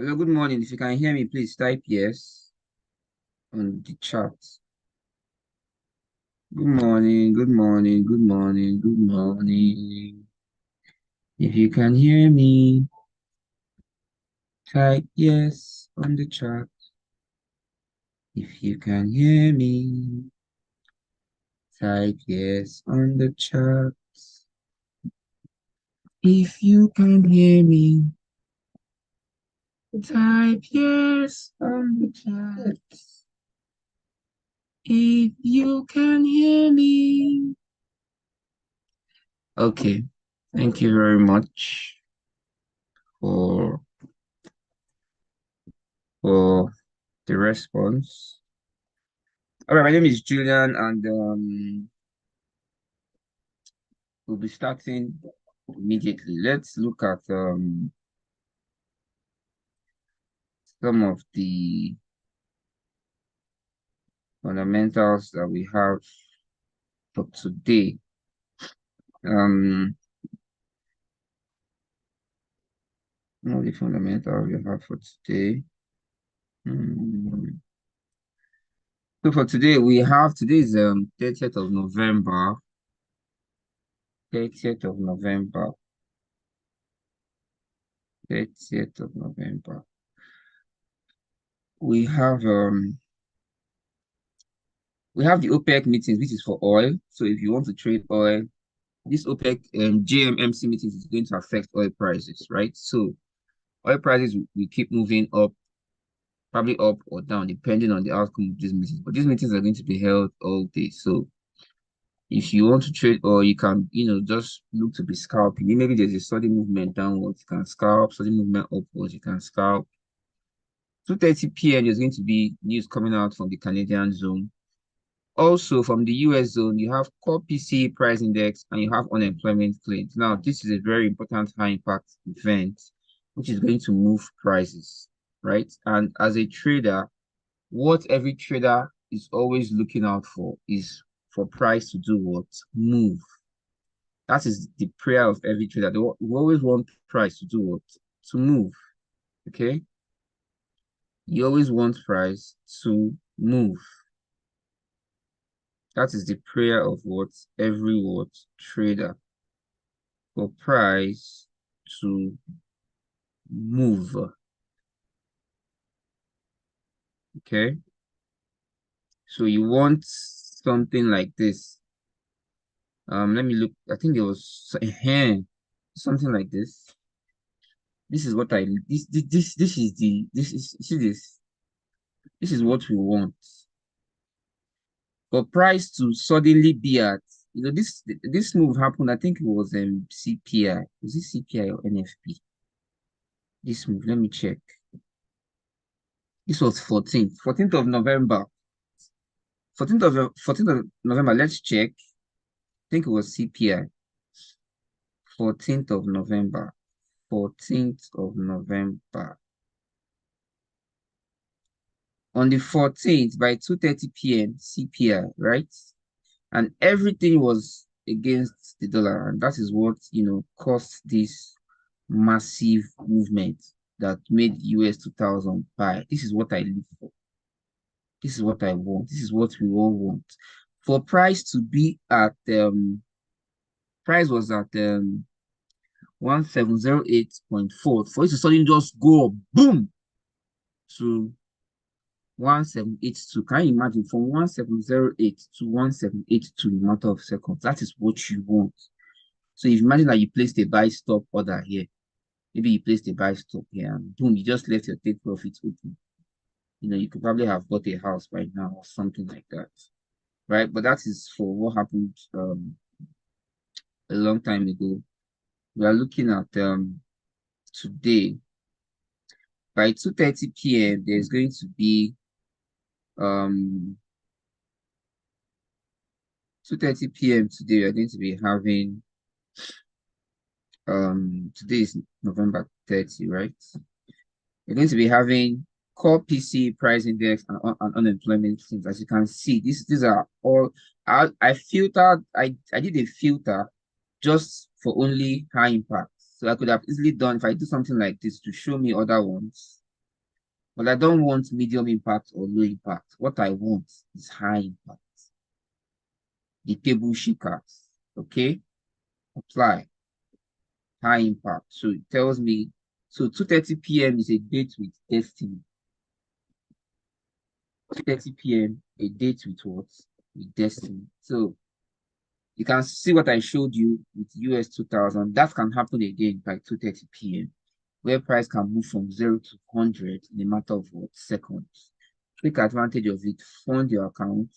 Hello, good morning. If you can hear me, please type yes on the chat. Good morning, good morning, good morning, good morning. If you can hear me, type yes on the chat. If you can hear me, type yes on the chat. If you can hear me, type yes on the chat. If you can hear me. Okay, thank you very much for for the response. All right, my name is Julian, and we'll be starting immediately. Let's look at some of the fundamentals that we have for today. Some of the fundamentals we have for today. Hmm. So for today, today is 30th of November. 30th of November. 30th of November. We have the OPEC meetings, which is for oil. So if you want to trade oil, this OPEC GMMC meetings is going to affect oil prices, right? So oil prices will keep moving up, probably up or down, depending on the outcome of these meetings. But these meetings are going to be held all day. So if you want to trade oil, you can, just look to be scalping. Maybe there's a sudden movement downwards, you can scalp, sudden movement upwards, you can scalp. 2:30 p.m. there's going to be news coming out from the Canadian zone. Also, from the US zone, you have core PCE price index and you have unemployment claims. Now, this is a very important high impact event, which is going to move prices, right? And as a trader, what every trader is always looking out for is for price to do what? Move. That is the prayer of every trader. We always want price to do what? To move. Okay? You always want price to move. That is the prayer of what every what trader, for price to move. Okay, so you want something like this. Let me look. I think there was something like this. This is what I this is the this is see this is what we want. For price to suddenly be at, this move happened. I think it was CPI. Was it CPI or NFP? This move, let me check. This was 14th of November. 14th of November, let's check. I think it was CPI. 14th of November. 14th of November. On the 14th, by 2:30 p.m., CPI, right? And everything was against the dollar. And that is what, caused this massive movement that made US 2000 buy. This is what I live for. This is what I want. This is what we all want. For price to be at price was at 1708.4. For it to suddenly just go up, boom, to 1782. Can you imagine, from 1708 to 1782 in a matter of seconds? That is what you want. So if you imagine that you placed a buy stop order here, maybe you placed a buy stop here, and boom, you just left your take profit open. You could probably have bought a house right now or something like that, right? But that is for what happened a long time ago. We are looking at today. By 2:30 p.m., there's going to be um 2:30 p.m. today. We're going to be having today is November 30, right? We're going to be having core PC price index and unemployment things. As you can see, these are all I filtered. I did a filter just for only high impact. So I could have easily done, if I do something like this, to show me other ones. But I don't want medium impact or low impact. What I want is high impact. The table shakers. Okay. Apply. High impact. So it tells me, so 2:30 p.m. is a date with destiny. 2:30 p.m. a date with what? With destiny. So you can see what I showed you with US 2000. That can happen again by 2:30 p.m. where price can move from 0 to 100 in a matter of what? Seconds. Take advantage of it. Fund your account.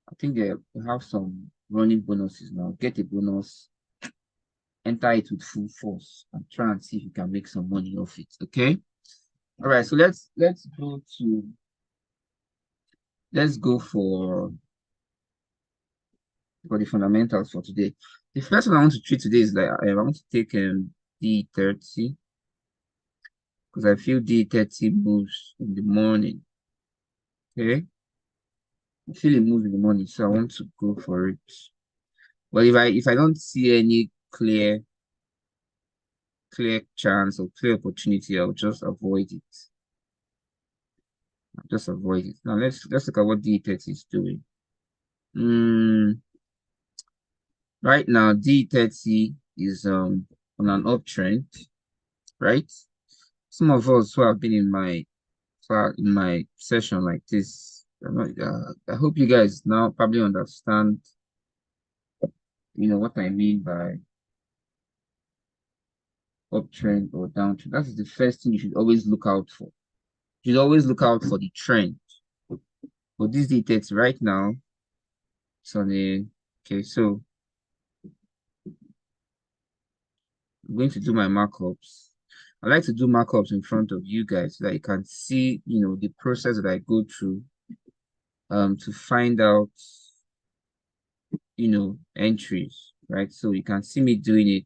I think they have some running bonuses now. Get a bonus, enter it with full force, and try and see if you can make some money off it. Okay. All right. So let's go for the fundamentals for today. The first one I want to treat today is that I want to take D30 because I feel D30 moves in the morning. Okay. I feel it moves in the morning, so I want to go for it. But if I don't see any clear chance or clear opportunity, I'll just avoid it. I'll just avoid it. Now let's look at what D30 is doing. Right now D30 is on an uptrend, right? Some of us who have been in my session like this, I hope you guys now probably understand, what I mean by uptrend or downtrend. That is the first thing you should always look out for. You should always look out for the trend. But this D30 right now, it's on a, okay, so I'm going to do my markups. I like to do markups in front of you guys so that you can see, the process that I go through to find out, entries, right? So you can see me doing it.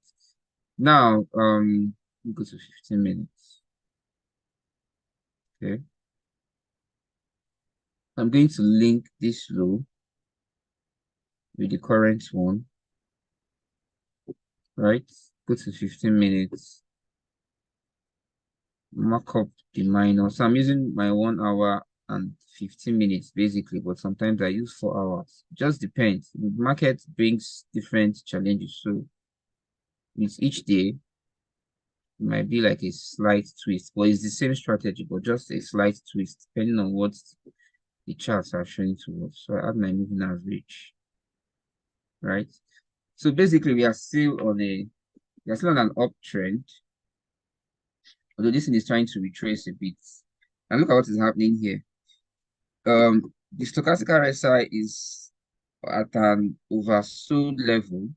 Now, go to 15 minutes. Okay. I'm going to link this low with the current one, right? Go to 15 minutes, mark up the minor. So I'm using my 1 hour and 15 minutes basically, but sometimes I use 4 hours. Just depends. The market brings different challenges. So with each day, it might be like a slight twist, but it's the same strategy, but just a slight twist, depending on what the charts are showing to us. So I add my moving average, right? So basically, we are still on an uptrend, although this thing is trying to retrace a bit. And look at what is happening here. The stochastic RSI is at an oversold level,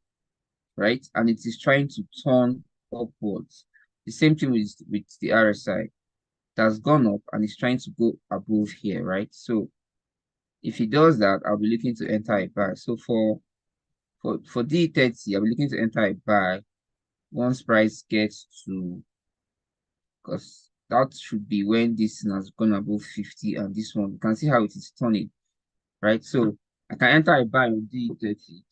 right? And it is trying to turn upwards. The same thing with the RSI. It has gone up and it's trying to go above here, right? So if it does that, I'll be looking to enter a buy. So for D30, I'll be looking to enter a buy once price gets to, because that should be when this thing has gone above 50 and this one, you can see how it is turning, right? So I can enter a buy on D30.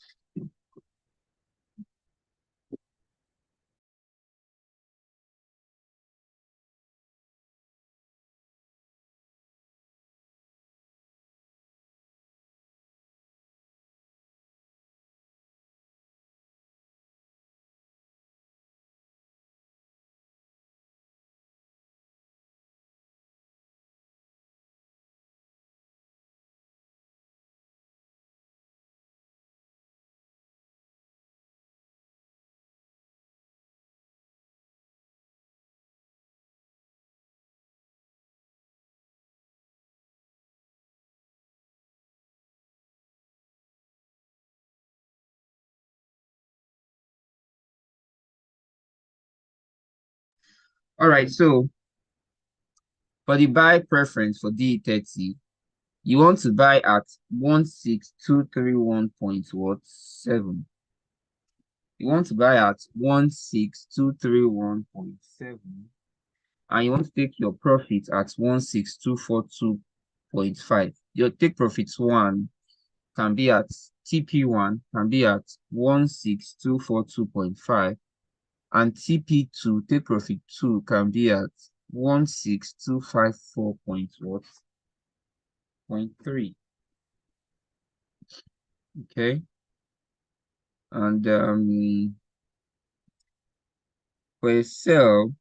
All right, so for the buy preference for D30, you want to buy at 16231.7. You want to buy at 16231.7, and you want to take your profit at 16242.5. Your take profits one can be at TP1 can be at 16242.5, and TP2 take profit 2 can be at 16254 point what? 0.3. Okay. And for a sell,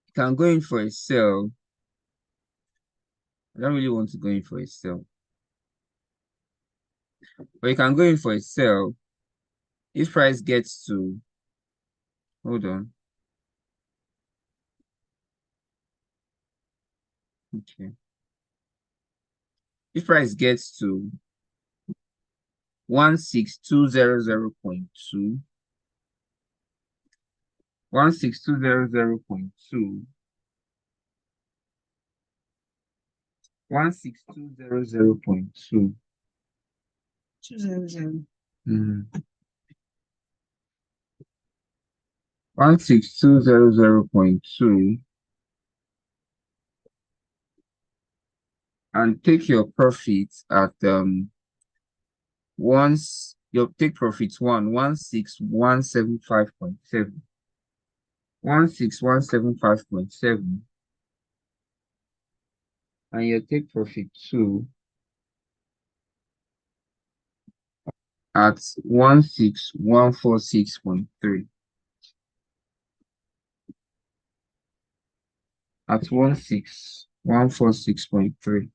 you can go in for a sell. I don't really want to go in for a sell. But you can go in for a sell if price gets to, hold on. Okay. If price gets to 16200.2, 16200.2, 16200.2. 200. 16200.2, and take your profits at once your take profits 16175.7, 16175.7, and your take profit 2 at 16146.3, at 16146.3.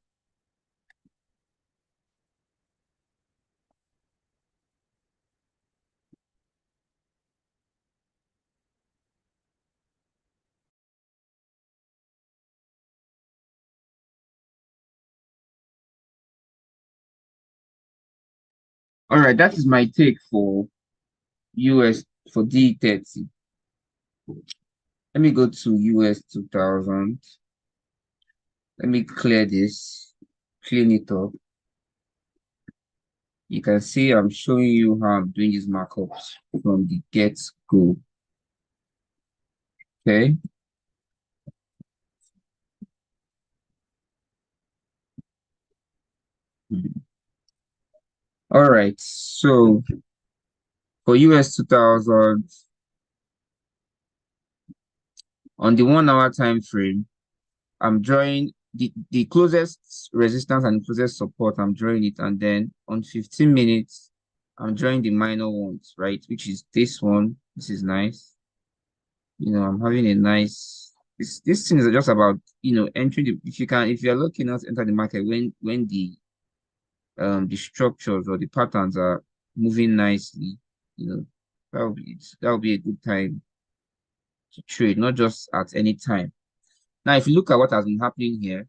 All right, that is my take for US for D30. Let me go to US 2000. Let me clear this, clean it up. You can see I'm showing you how I'm doing these markups from the get-go. Okay. All right. So for US 2000, on the 1 hour time frame, I'm drawing the closest resistance and the closest support. I'm drawing it, and then on 15 minutes, I'm drawing the minor ones, right? Which is this one. This is nice. I'm having a nice. This thing is just about entering the. If you're looking at enter the market when the structures or the patterns are moving nicely, that will be a good time to trade, not just at any time. Now, if you look at what has been happening here,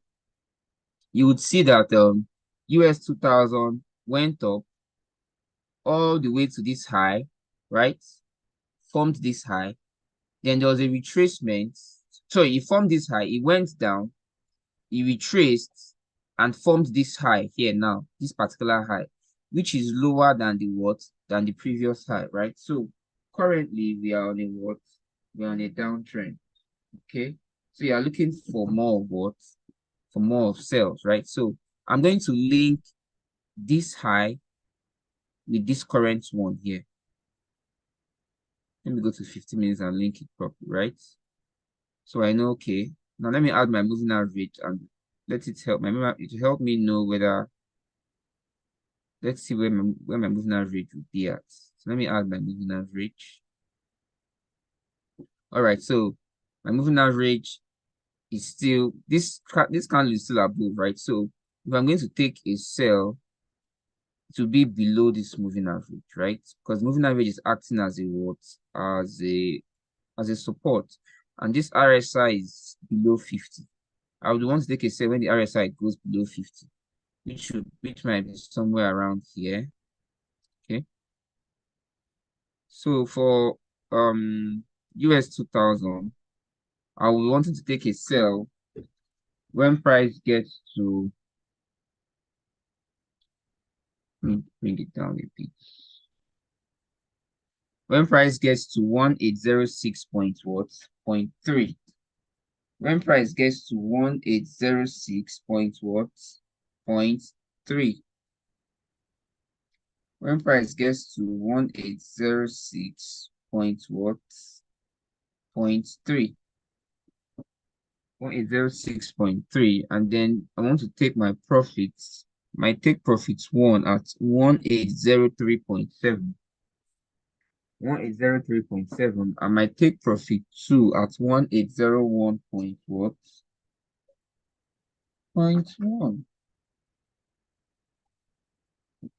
you would see that US 2000 went up all the way to this high, right? Formed this high. Then there was a retracement. So it formed this high, it went down, it retraced and formed this high here now, this particular high, which is lower than the what? Than the previous high, right? So currently we are on a what? We're on a downtrend. Okay. So you are looking for more of what? For more of sales, right? So I'm going to link this high with this current one here. Let me go to 50 minutes and link it properly, right? So I know, okay. Now let me add my moving average and let it help it will help me know whether, let's see where my moving average would be at. So let me add my moving average. All right, so my moving average is still this candle is still above, right? So if I'm going to take a sell, to be below this moving average, right? Because moving average is acting as a what? As a support. And this RSI is below 50. I would want to take a sell when the RSI goes below 50, which might be somewhere around here. Okay. So for US 2000, I would want to take a sell when price gets to, let me bring it down a bit. When price gets to 1806 point what? 0.3. When price gets to 1806 point what? 0.3. When price gets to 1806 point what? 0.3. 1806.3, and then I want to take my profits. My take profits one at 1803.7. 1803.7, and my take profit two at 1801 point what? Point one.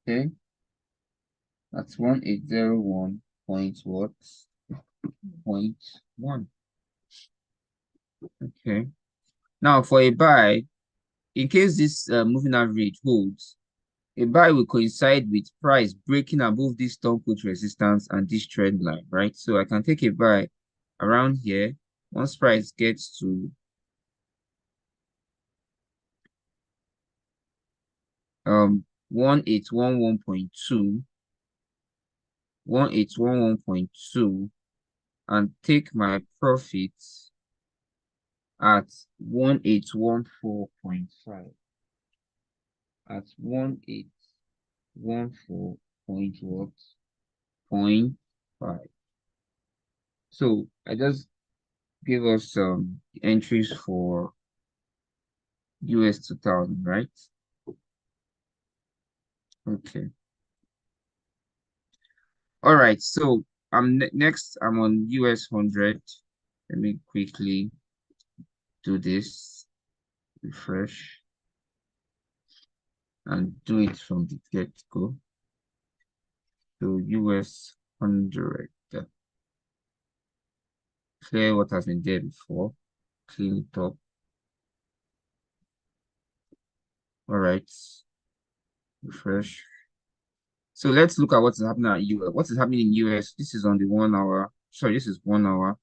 Okay, that's 1801 point what? Point one. Okay. Now for a buy, in case this moving average holds, a buy will coincide with price breaking above this stop put resistance and this trend line, right? So I can take a buy around here once price gets to 1811.2, 1811.2, and take my profits at 1814.5. At 1814 point what? Point 5. So I just give us some entries for US 2000, right? Okay. All right. So I'm next. I'm on US 100. Let me quickly do this. Refresh and do it from the get-go. So US 100. Clear what has been there before. Clean it up. All right. Refresh. So let's look at what is happening at US. What is happening in US? This is on the 1 hour. Sorry, this is 1 hour.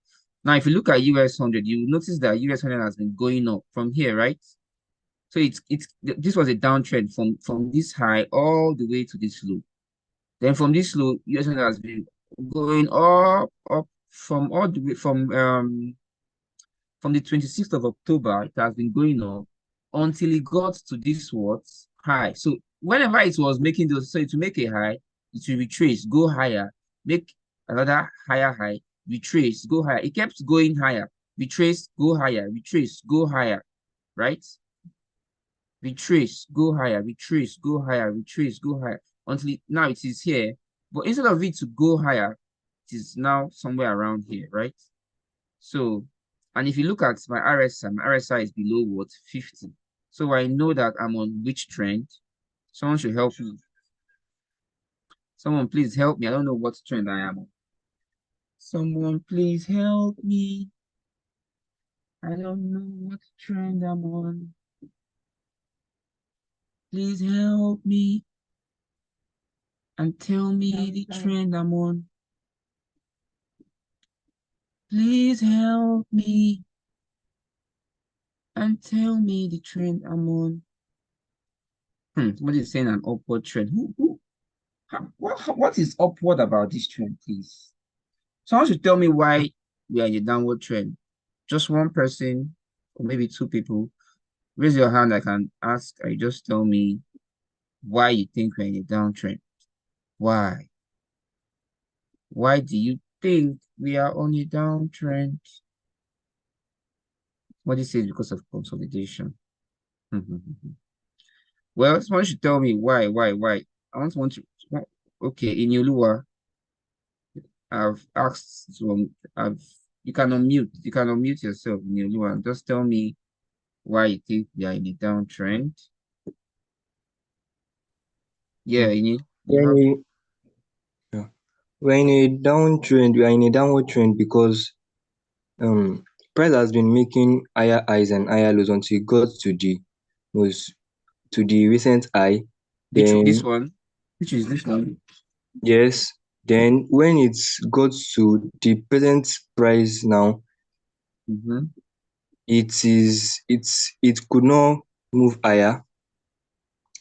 Now, if you look at US 100, you notice that US 100 has been going up from here, right? So this was a downtrend from this high all the way to this low. Then from this low, US 100 has been going up from all the way from the 26th of October. It has been going up until it got to this what high. So whenever it was making those, so to make a high, it will retrace, go higher, make another higher high, retrace, go higher. It kept going higher, retrace, go higher, retrace, go higher, right? Retrace, go higher, retrace, go higher, retrace, go higher until now it is here. But instead of it to go higher, it is now somewhere around here, right? So, and if you look at my RSI is below what? 50. So I know that I'm on which trend. Someone should help me. Someone please help me. I don't know what trend I am on. Someone please help me. I don't know what trend I'm on. Please help me and tell me the trend I'm on. Please help me and tell me the trend I'm on. Somebody is saying an upward trend. What is upward about this trend, please? Someone should tell me why we are in a downward trend. Just one person or maybe two people. Raise your hand. I can ask. You just tell me why you think we're in a downtrend. Why? Why do you think we are on a downtrend? What do you say because of consolidation? Well, someone should tell me why. I want to. Okay, in Yoluwa, I've asked I've you can unmute yourself in Yoluwa and just tell me why you think we are in a downtrend. Yeah, you When have. we yeah. We're in a downtrend, we are in a downward trend because um price has been making higher highs and higher lows until it got most to the recent high. This Then one, which is this one. yes, then when it got to the present price now, Mm-hmm. it could not move higher,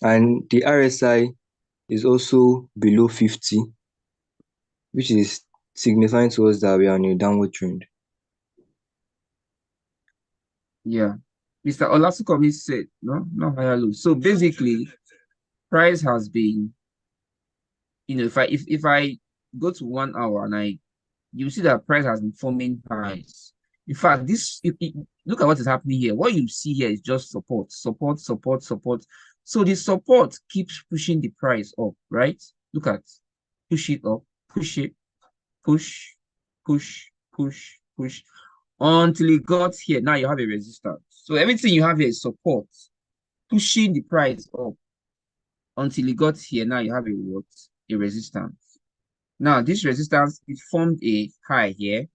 and the RSI is also below 50, which is signifying to us that we are on a downward trend. Yeah. Mr. Olasukomi said, no, not higher low. So basically, price has been, if I go to 1 hour and you see that price has been forming highs. In fact, look at what is happening here. What you see here is just support, support, support, support. So the support keeps pushing the price up, right? Look at, push it up, push it, push, push, push, push, until it got here. Now you have a resistance. So everything you have here is support, pushing the price up until it got here. Now you have a what? A resistance. Now this resistance, it formed a high here,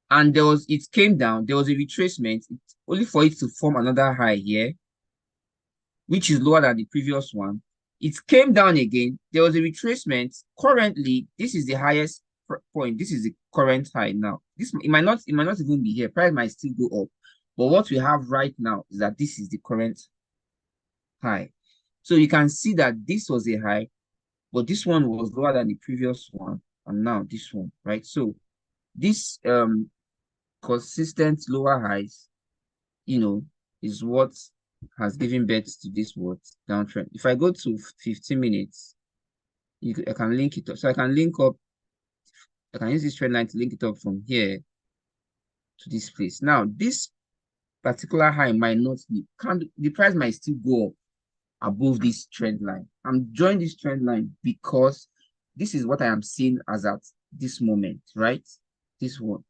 and it came down, there was a retracement, only for it to form another high here, which is lower than the previous one. It came down again, there was a retracement. Currently, this is the highest point. This is the current high now. It might not even be here. Price might still go up. But what we have right now is that this is the current high. So you can see that this was a high, but this one was lower than the previous one, and now this one, right? So this consistent lower highs, is what has given birth to this what downtrend. If I go to 15 minutes, I can link it up. So I can use this trend line to link it up from here to this place. Now, this particular high might not be, the price might still go up above this trend line. I'm drawing this trend line because this is what I am seeing as at this moment, right? This one.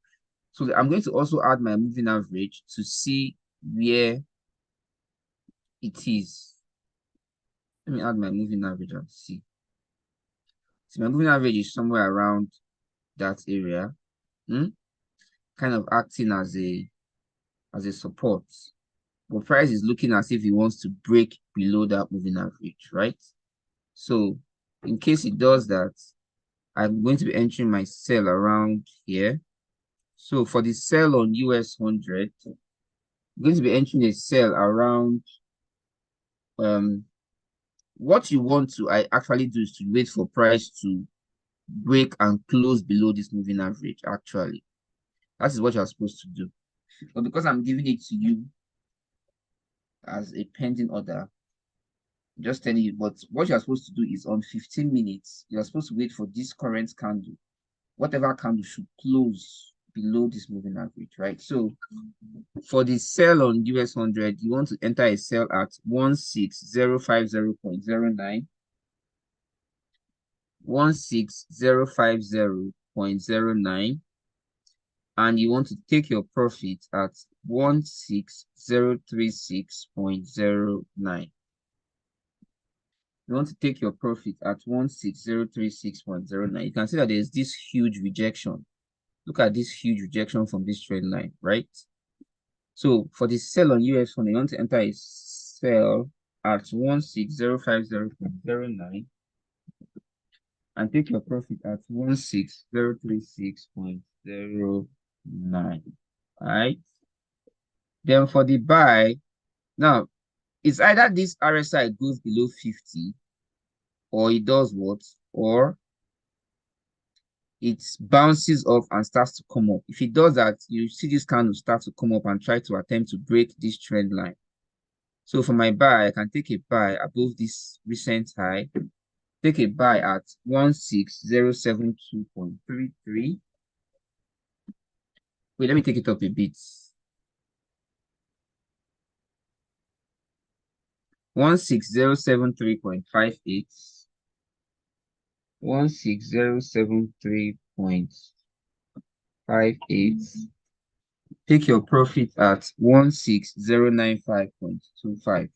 So I'm going to also add my moving average to see where it is. Let me add my moving average and see. So my moving average is somewhere around that area, kind of acting as a support. But price is looking as if it wants to break below that moving average, right? So in case it does that, I'm going to be entering my sell around here. So for the sell on US 100, I'm going to be entering a sell around what you want to actually do is to wait for price to break and close below this moving average. Actually, that is what you're supposed to do. But because I'm giving it to you as a pending order, I'm just telling you, but what you're supposed to do is on 15 minutes, you're supposed to wait for this current candle. Whatever candle should close below this moving average, right? So for the sell on US 100, you want to enter a sell at 16050.09, 16050.09, and you want to take your profit at 16036.09. You want to take your profit at 16036.09. You can see that there's this huge rejection. Look at this huge rejection from this trend line, right? So for the sell on US fund, you want to enter a sell at 16050.09 and take your profit at 16036.09. All right. Then for the buy, now it's either this RSI goes below 50, or it does what? Or it bounces off and starts to come up. If it does that, you see this candle start to come up and try to attempt to break this trend line. So for my buy, I can take a buy above this recent high, take a buy at 16072.33. Wait, let me take it up a bit. 16073.58. 16073.58. Take your profit at 16095.25.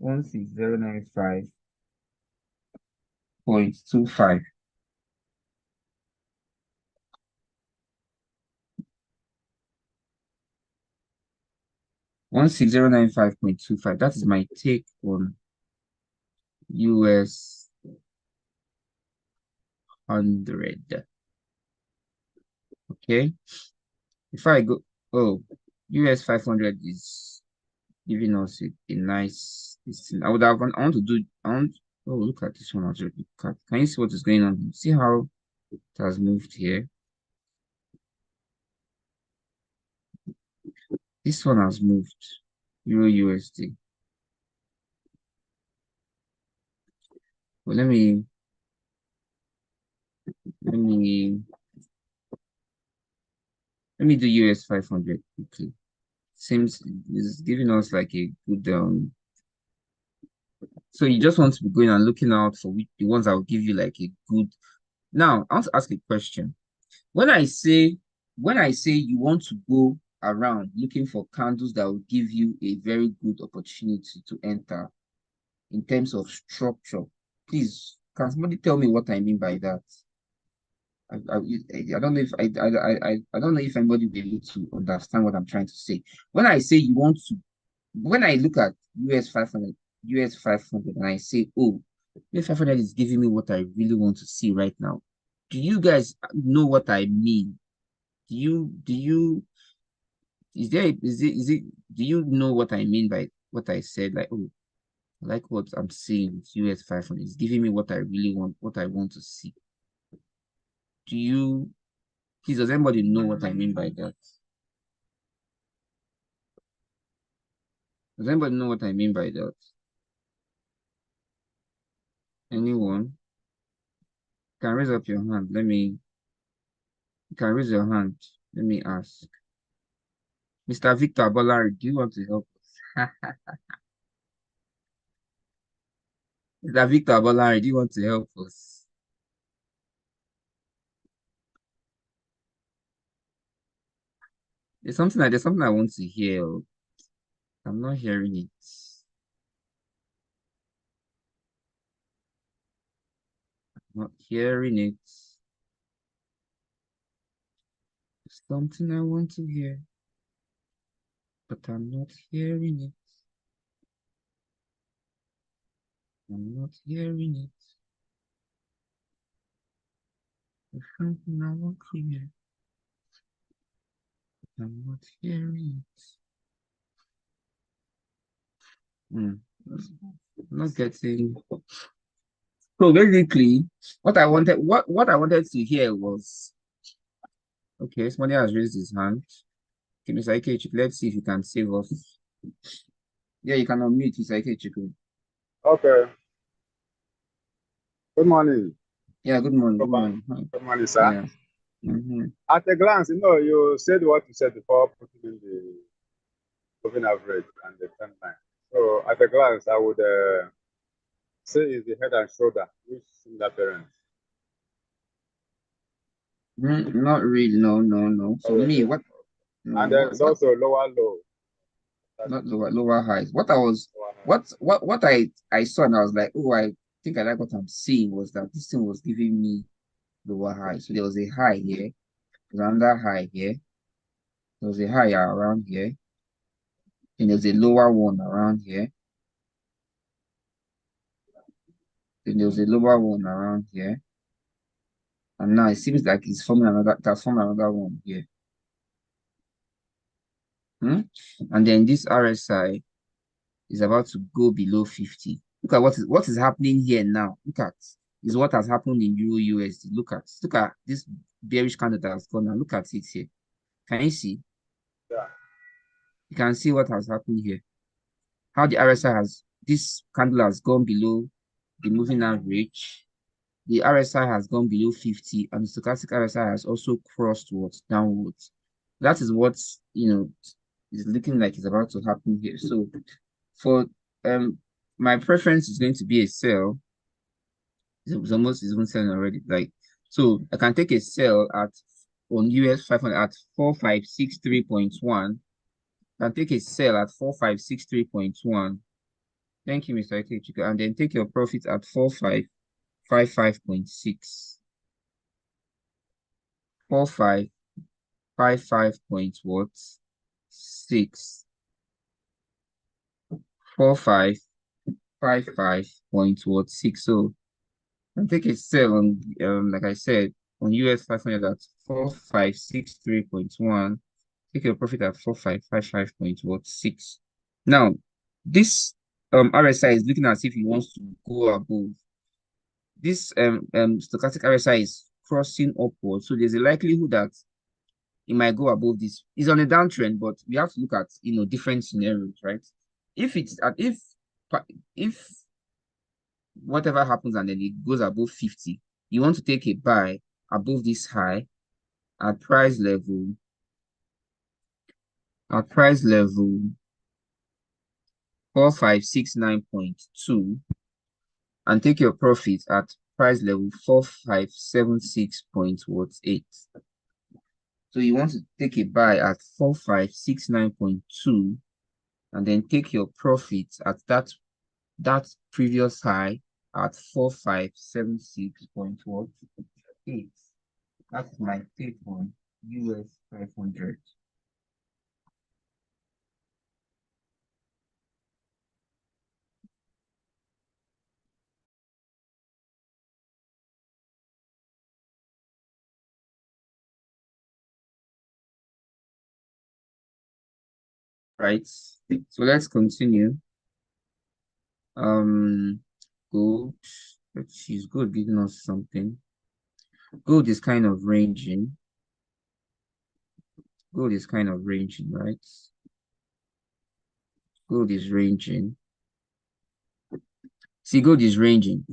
16095.25. 16095.25. That is my take on US 100. Okay. If I go, US 500 is giving us a nice this thing. I want to do, look at this one. Can you see what is going on? See how it has moved here? This one has moved. Euro USD. Well, let me Let me do US 500 quickly. Seems it's giving us like a good so you just want to be going and looking out for the ones that will give you like a good. Now, I want to ask a question. When I say you want to go around looking for candles that will give you a very good opportunity to enter in terms of structure, please can somebody tell me what I mean by that? I don't know if I don't know if anybody will be able to understand what I'm trying to say. When I say you want to, when I look at US 500, US 500, and I say, oh, US 500 is giving me what I really want to see right now. Do you guys know what I mean? Do you do you know what I mean by what I said? Like, oh, I like what I'm seeing with US 500. It's giving me what I really want, what I want to see. Do you, please, does anybody know what I mean by that? Does anybody know what I mean by that? Anyone? Can raise up your hand. You can raise your hand. Let me ask. Mr. Victor Abolari, do you want to help us? Mr. Victor Abolari, do you want to help us? There's something I want to hear. I'm not hearing it. I'm not hearing it. There's something I want to hear, but I'm not hearing it. I'm not hearing it. There's something I want to hear, but I'm not hearing it. I'm not getting. So basically, what I wanted to hear was, okay, somebody has raised his hand. Okay, Mr. Ikechukwu, let's see if you can save us. Yeah, you can unmute Mr. Ikechukwu. Okay. Good morning. Yeah, good morning. Good morning. morning. Good morning, sir. Yeah. At a glance, you said what you said before putting in the moving average and the trend line. So at a glance, I would say is the head and shoulder, which similar parents. Not really. No. So me, what? No, And there's also lower low. Not lower highs. What I saw and I was like, oh, I think I like what I'm seeing was that this thing was giving me lower high. So there was a high here, there's another high here, there was a high around here, and there's a lower one around here, then there was a lower one around here, and now it seems like it's forming another one here. And then this RSI is about to go below 50. Look at what is happening here now. Look at is what has happened in Euro USD. Look at this bearish candle that has gone now. Look at it here. Can you see? Yeah. You can see what has happened here. How the RSI this candle has gone below the moving average. The RSI has gone below 50, and the stochastic RSI has also crossed downwards. That is what is looking like it's about to happen here. So for my preference is going to be a sell. It's almost even selling already. Like, so I can take a sell on US 500 at 4563.1. I can take a sell at 4563.1. Thank you, Mr. Ikechukwu. And then take your profit at 4555.6. 4555 point what? 6. 4555 point what? 6. So and take a sell on like I said on US 500 at 4563.1. Take your profit at 4555.6. Now this RSI is looking as if he wants to go above. This stochastic RSI is crossing upward, so there's a likelihood that it might go above this. It's on a downtrend, but we have to look at different scenarios, right? If whatever happens and then it goes above 50, you want to take a buy above this high at price level at price level 4569.2 and take your profit at price level 4576.8. So you want to take a buy at 4569.2 and then take your profit at that previous high at 4576.8. That's my take on US 500. Right. So let's continue. Gold. She's good giving us something. Gold is kind of ranging. Gold is kind of ranging, right? Gold is ranging. See, gold is ranging.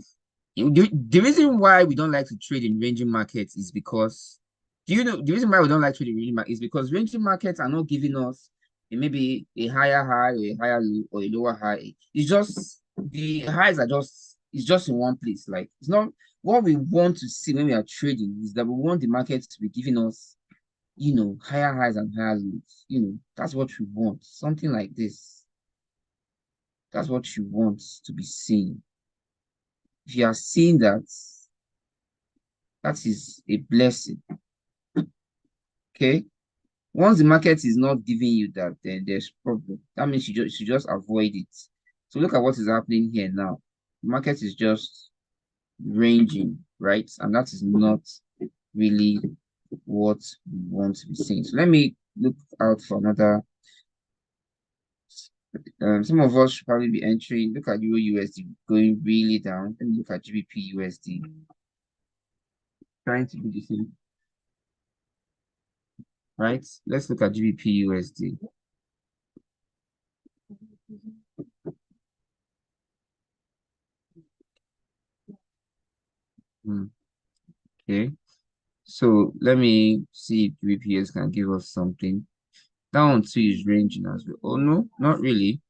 The reason why we don't like to trade in ranging markets is because, do you know the reason why we don't like trading in ranging markets is because ranging markets are not giving us maybe a higher high or a higher low or a lower high. It's just the highs are just it's just in one place. Like it's not what we want to see when we are trading is that we want the market to be giving us, higher highs and higher lows. That's what we want. Something like this. That's what you want to be seen. If you are seeing that, that is a blessing. Okay. Once the market is not giving you that, then there's problem. That means you should just avoid it. So look at what is happening here now. The market is just ranging, right? And that is not really what we want to be seeing. So let me look out for another. Some of us should probably be entering. Look at Euro USD going really down. Let me look at GBP USD. Trying to do the same. Right? Let's look at GBP USD. Okay. So let me see if GBPS can give us something. That one too is ranging as well. Oh no, not really.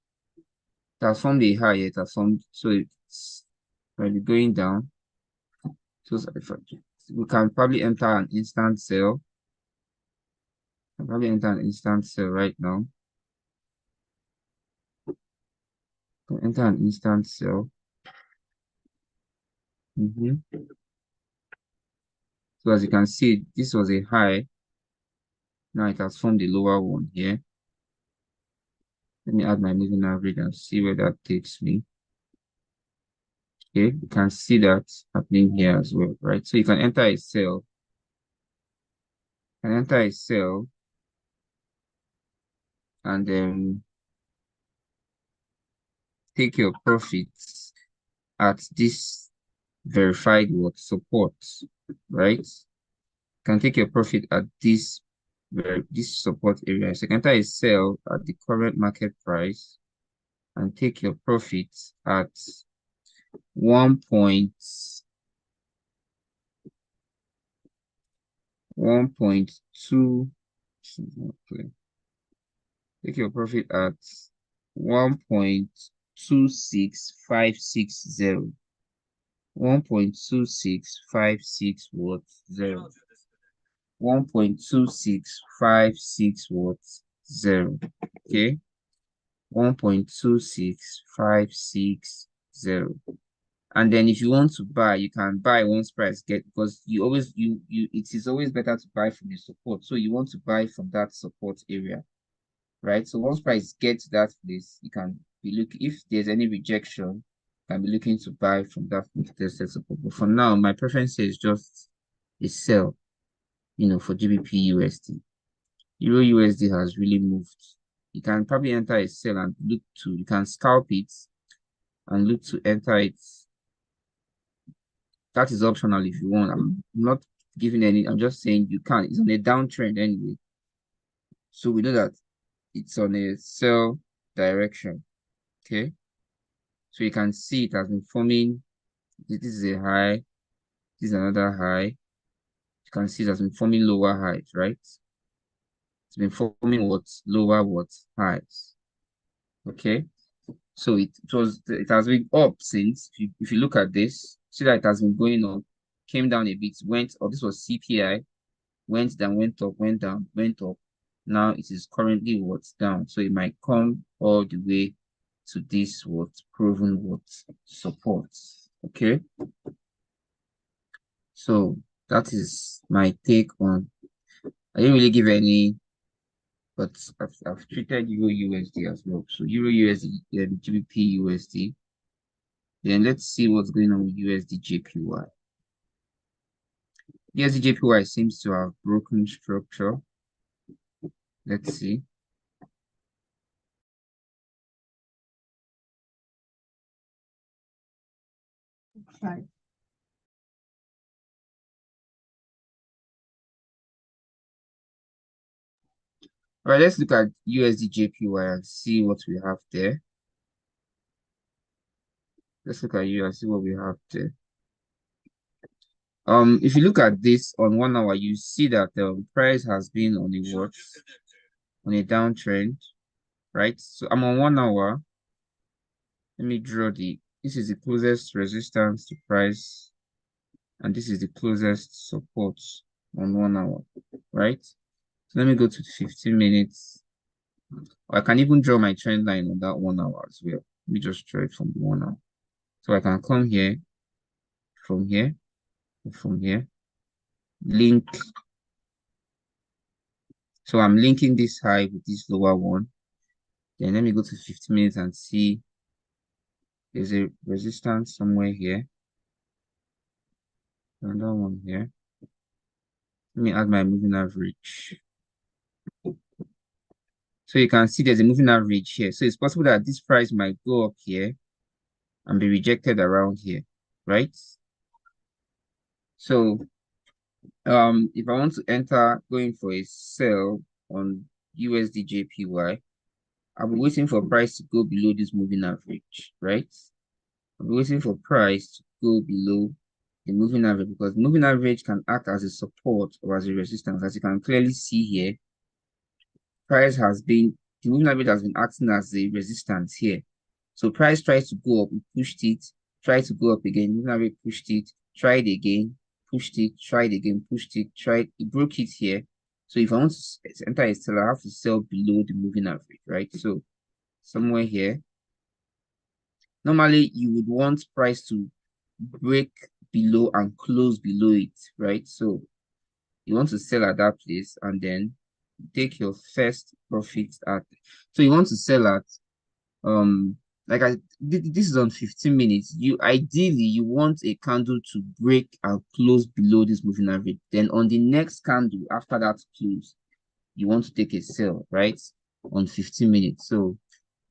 That's from the high yet. That's from so it's probably going down. So we can probably enter an instant sale. Right now. Enter an instant sale. So as you can see, this was a high. Now it has formed the lower one here. Let me add my moving average and see where that takes me. Okay, you can see that happening here as well, right? So you can enter a sale. And and then take your profits at this verified what support, right? You can take your profit at this support area. So you can enter a sale at the current market price and take your profits at 1.2. Take your profit at 1.26560. 1.26560 what? 1.2656 what? 0. Okay. 1.26560. And then if you want to buy, you can buy once price get because it is always better to buy from the support. So you want to buy from that support area, right? So once price gets to that place, you can be looking if there's any rejection, you can be looking to buy from that tested support. But for now, my preference is just a sell, for GBP USD. Euro USD has really moved. You can probably enter a sell and you can scalp it and look to enter it. That is optional if you want. I'm not giving any, I'm just saying you can. It's on a downtrend anyway. So we know that it's on a sell direction. Okay. So you can see it has been forming. This is a high. This is another high. You can see it has been forming lower highs, right? It's been forming what lower what highs. Okay, so it has been up since. If you look at this, see that it has been going up, came down a bit, went up. This was CPI, went down, went up, went down, went up. Now it is currently what's down. So it might come all the way to this what proven what support. Okay. So that is my take on. I didn't really give any, but I've treated Euro USD as well. So Euro USD and GBP USD. Then let's see what's going on with USD JPY. USD JPY seems to have broken structure. Let's see. Right. All right, let's look at USD JPY and see what we have there. Let's look at you and see what we have there. If you look at this on 1 hour, you see that the price has been on a what? On a downtrend, right? So I'm on 1 hour. Let me draw this is the closest resistance to price, and this is the closest support on 1 hour, right? So let me go to 15 minutes. Or I can even draw my trend line on that 1 hour as well. Let me just draw it from the 1 hour. So I can come here, from here, from here, link. So I'm linking this high with this lower one. Then let me go to 15 minutes and see there's a resistance somewhere here. Another one here. Let me add my moving average. So you can see there's a moving average here. So it's possible that this price might go up here and be rejected around here, right? So if I want to enter going for a sell on USD JPY, I'll be waiting for price to go below this moving average, right? I'll be waiting for price to go below the moving average because moving average can act as a support or as a resistance. As you can clearly see here, the moving average has been acting as a resistance here. So price tries to go up, we pushed it, tried to go up again, moving average pushed it, tried again, pushed it, tried again, pushed it, tried, it broke it here. So if I want to enter a sell, I have to sell below the moving average, right? So somewhere here. Normally, you would want price to break below and close below it, right? So you want to sell at that place and then take your first profit at. So you want to sell at this is on 15 minutes. Ideally you want a candle to break and close below this moving average. Then on the next candle after that close, you want to take a sell, right? On 15 minutes. So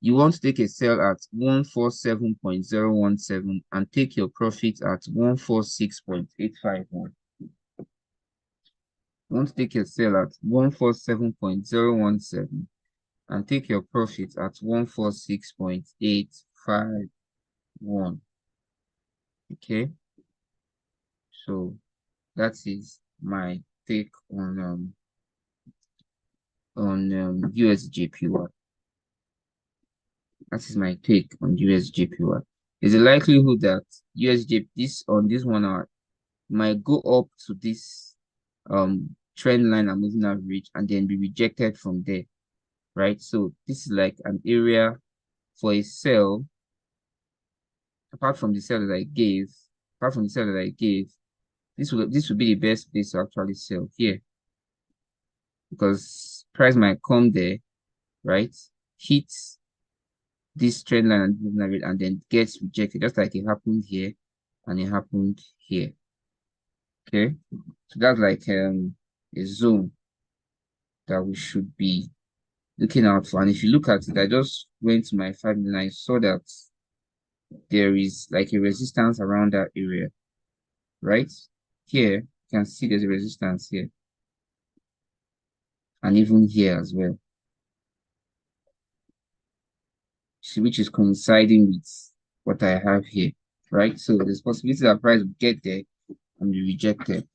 you want to take a sell at 147.017 and take your profit at 146.851. You want to take a sell at 147.017 and take your profit at 146.851. Okay. So that is my take on USJPY. That is my take on USJPY. There's a likelihood that on this 1 hour might go up to this trend line and moving average and then be rejected from there, right? So this is like an area for a sell. Apart from the sell that I gave, this would be the best place to actually sell here, because price might come there, right? Hits this trend line and moving average and then gets rejected, just like it happened here and it happened here. Okay, so that's like a zone that we should be looking out for. And if you look at it, I just went to my 5 minute, I saw that there is like a resistance around that area, right? Here, you can see there's a resistance here. And even here as well. See, which is coinciding with what I have here, right? So there's possibility that price will get there and be rejected.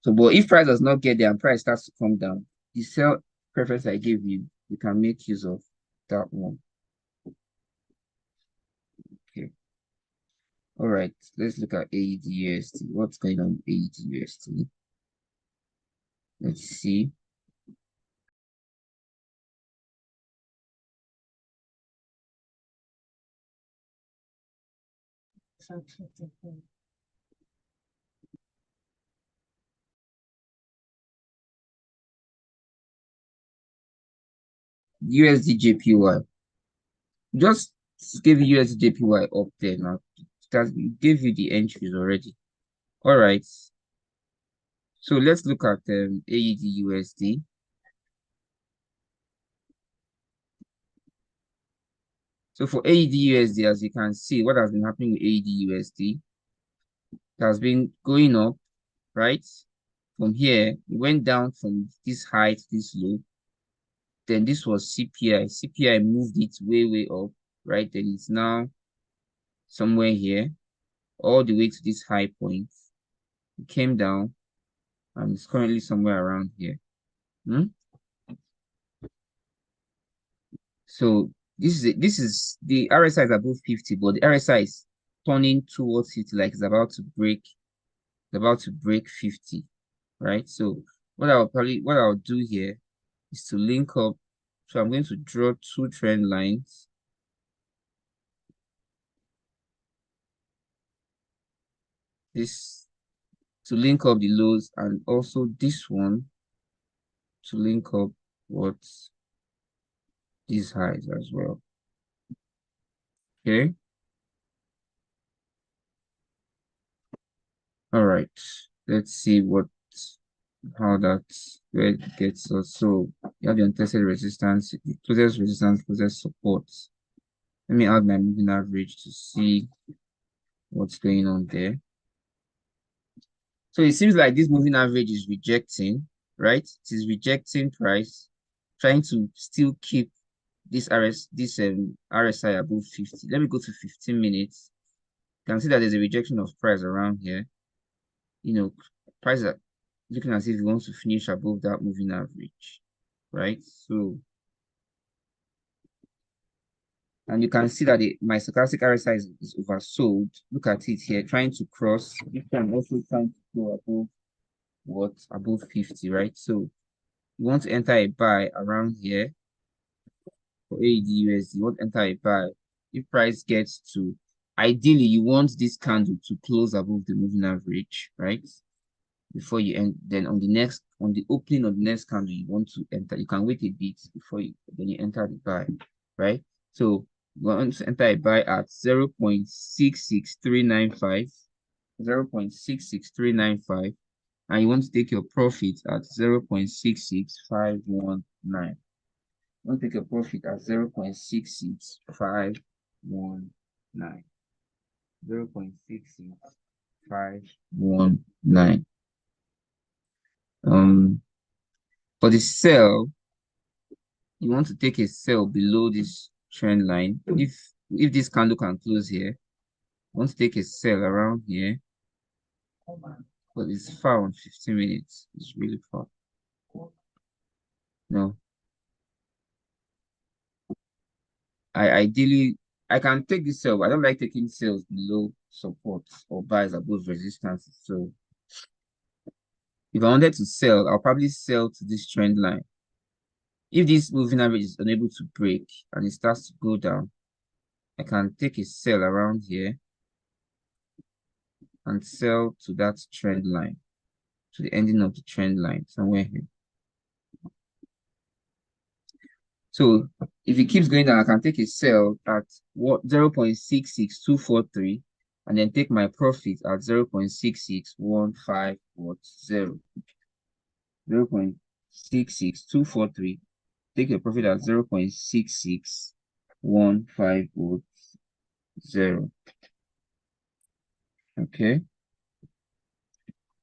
So, but if price does not get there and price starts to come down, the sell preference I gave you, you can make use of that one. Okay. All right, let's look at AED/USD. What's going on with AED/USD? Let's see. USD/JPY. Just give USD/JPY up there now. That gave you the entries already. All right. So let's look at AED/USD. So for AED/USD, as you can see, what has been happening with AED/USD, it has been going up, right? From here, it went down from this high to this low. Then this was CPI. CPI moved it way, way up, right? Then it's now somewhere here, all the way to this high point. It came down, and it's currently somewhere around here. So this is the RSI is above 50, but the RSI is turning towards it like it's about to break 50, right? So what I'll do here is to link up. So I'm going to draw two trend lines. This to link up the lows, and also this one to link up what these highs as well. Okay. All right. Let's see how that where it gets us. So you have the untested resistance, the closest resistance, closest support. Let me add my moving average to see what's going on there. So it seems like this moving average is rejecting, right? It is rejecting price, trying to still keep this RSI above 50. Let me go to 15 minutes. You can see that there's a rejection of price around here. You know, price are looking as if it wants to finish above that moving average, right? So, and you can see that my stochastic RSI is oversold. Look at it here, trying to cross. This time also trying to go above 50, right? So you want to enter a buy around here for AED/USD. You want to enter a buy if price gets to, ideally you want this candle to close above the moving average, right? Before you end, then on the opening of the next candle, you want to enter. You can wait a bit before then you enter the buy, right? So you want to enter a buy at 0.66395, 0.66395, and you want to take your profit at 0.66519. You want to take your profit at 0.66519. 0.66519. For the sell, you want to take a sell below this trend line. If this candle can close here, you want to take a sell around here, but it's far on 15 minutes. It's really far. No. I can take this sell, but I don't like taking sales below support or buys above resistance. So if I wanted to sell, I'll probably sell to this trend line. If this moving average is unable to break and it starts to go down, I can take a sell around here and sell to that trend line, to the ending of the trend line, somewhere here. So if it keeps going down, I can take a sell at 0.66243 and then take my profit at 0.66150. 0.66243. Take your profit at 0.66150. Okay.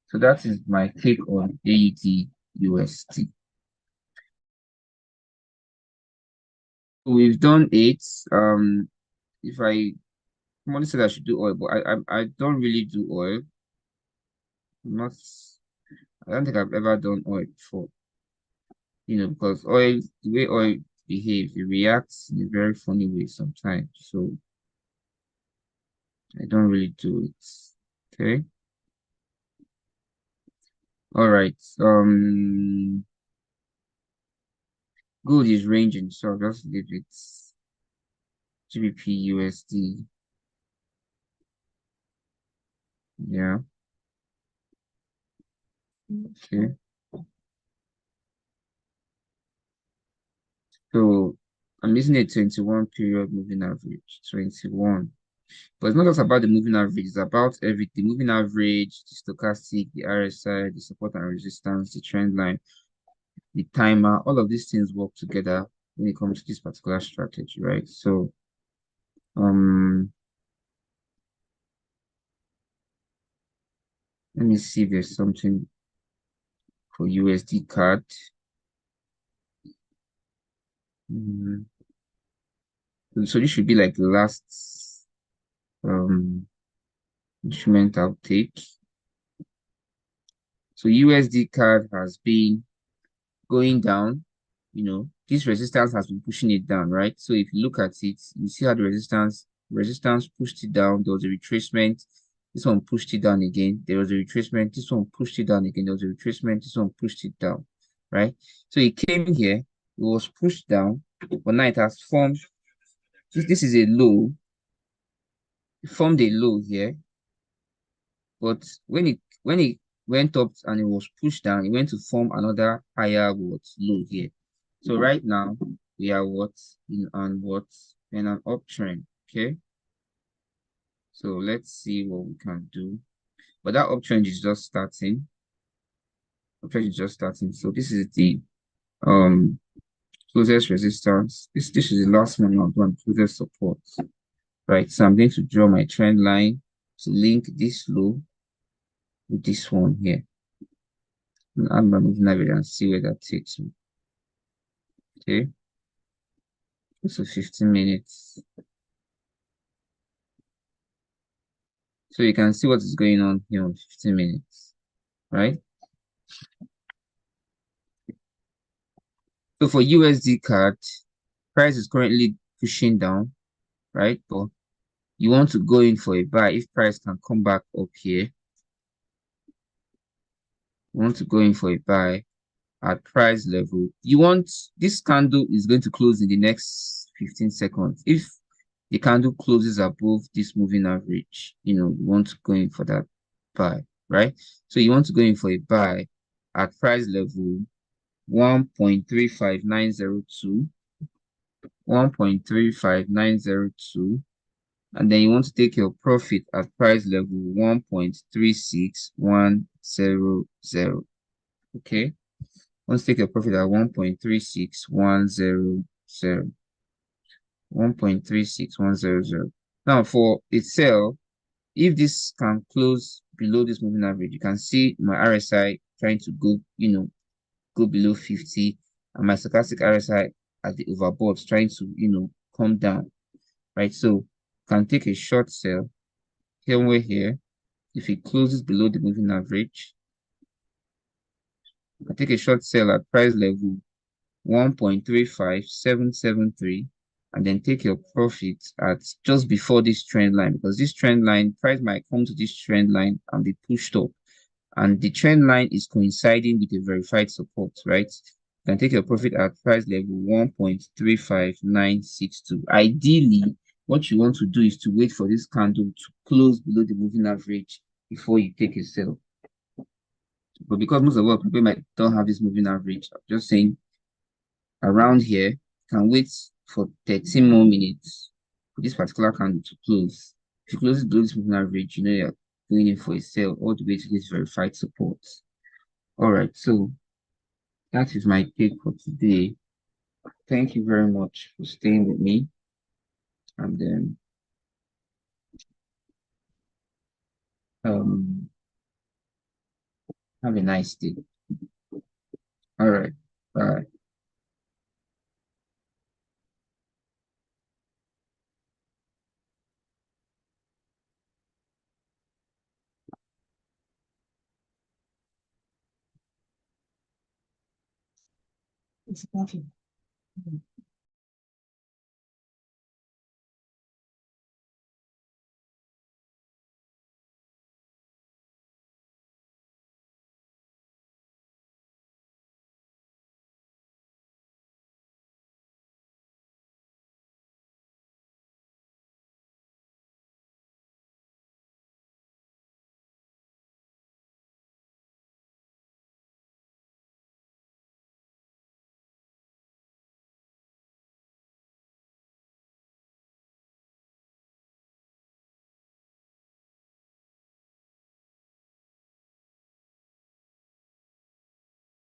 So that is my take on AED/USD. We've done 8. If somebody said I should do oil, but I don't really do oil. I don't think I've ever done oil before. because oil, the way oil behaves, it reacts in a very funny way sometimes. So I don't really do it. Okay. All right. Gold is ranging, so I'll just leave it GBP USD. Yeah. Okay. So I'm using a 21 period moving average. 21. But it's not just about the moving average, it's about everything. Moving average, the stochastic, the RSI, the support and resistance, the trend line, the timer, all of these things work together when it comes to this particular strategy, right? So let me see if there's something for USD card. Mm, So this should be like the last um instrument I'll take. So USD card has been going down, this resistance has been pushing it down, right? So if you look at it, you see how the resistance pushed it down. There was a retracement. This one pushed it down again. There was a retracement. This one pushed it down again. There was a retracement. This one pushed it down, right? So it came here. It was pushed down, but now it has formed. This is a low. It formed a low here, but when it went up and it was pushed down, it went to form another higher low here. So right now we are in an uptrend. Okay. So let's see what we can do. But that uptrend is just starting. Uptrend is just starting. So this is the um closest resistance. This is the last one I'll do on closest support. Right. So I'm going to draw my trend line to link this low with this one here. And add my moving average and see where that takes me. Okay. So 15 minutes. So you can see what is going on here on 15 minutes, right? So for USD card, price is currently pushing down, right? But you want to go in for a buy if price can come back up here. You want to go in for a buy at price level. This candle is going to close in the next 15 seconds. If the candle closes above this moving average, you want to go in for that buy, right? So you want to go in for a buy at price level 1.35902, 1.35902, and then you want to take your profit at price level 1.36100. Okay, want to take your profit at 1.36100, 1.36100. Now for itself, if this can close below this moving average, you can see my RSI trying to go below 50, and my stochastic RSI at the overbought trying to, come down, right? So can take a short sell here. If it closes below the moving average, I take a short sell at price level 1.35773, and then take your profit at just before this trend line, because this trend line, price might come to this trend line and be pushed up. And the trend line is coinciding with a verified support, right? You can take your profit at price level 1.35962. Ideally, what you want to do is to wait for this candle to close below the moving average before you take a sell. But because most of our people might don't have this moving average, I'm just saying around here, you can wait for 13 more minutes for this particular candle to close. If you close it below this moving average, you're going in for a sell all the way to this verified support. All right, so that is my take for today. Thank you very much for staying with me, and then have a nice day. All right, bye. It's nothing.